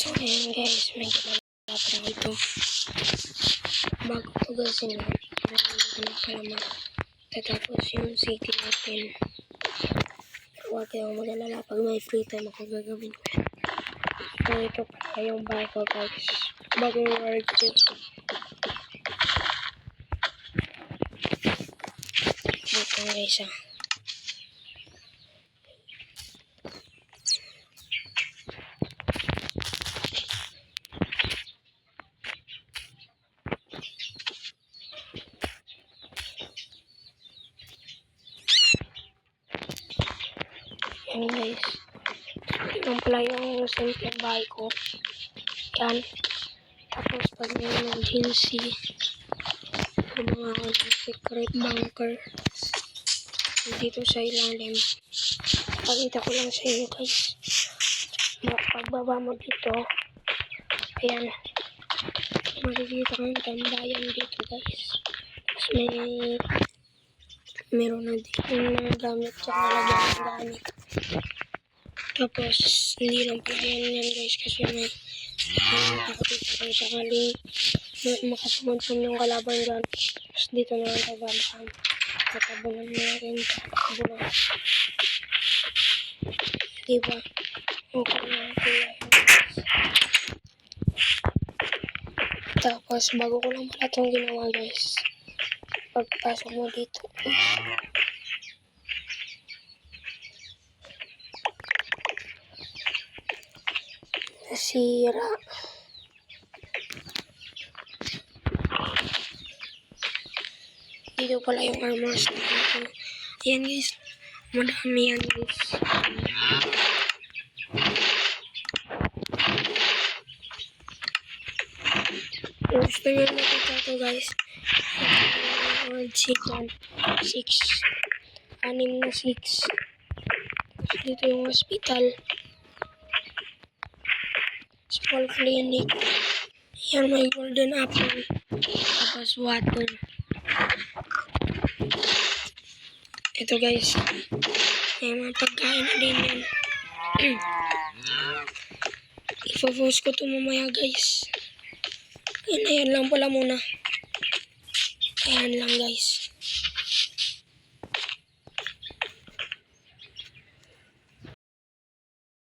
So ayan guys, medyo malapit na ito. Bago ito guys, meron palaman. Tatapos yung city natin. Huwag kayong mag-alala pag may free time ako gagawin ko yan. So ito pala yung bago guys. Bagong word yun. Dito guys ah. Yan guys. Ito pala yung simple bahay ko. Yan. Tapos pag may emergency, yung mga secret bunker dito sa ilalim. Pakita ko lang sa inyo guys. Pagbaba mo dito, ayan. Makikita kang tambayan dito guys. Tapos meron na dito mga gamit sa nalagyan ng gamit. Tapos hindi lang pala yan guys kasi may nakapit ko sakaling makasunod yung kalaban dyan. Tapos dito na lang tababaan. Tatabunan mo natin. Tatabunan. Diba? Okay na kuya. Tapos bago ko lang pala itong ginawa guys. Pagpasok mo dito. Nasira. Dito pala yung armors dito. Ayan guys. Madami yan guys. Kung gusto nyo makita ito guys. Word 6. 6 na 6. Dito yung hospital. Small clinic. Yan may golden apple. Tapos water. Ito guys. May mga pagkain na din yan. Ipo-post ko ito mamaya guys. Ayan lang pala muna. Ayan lang guys.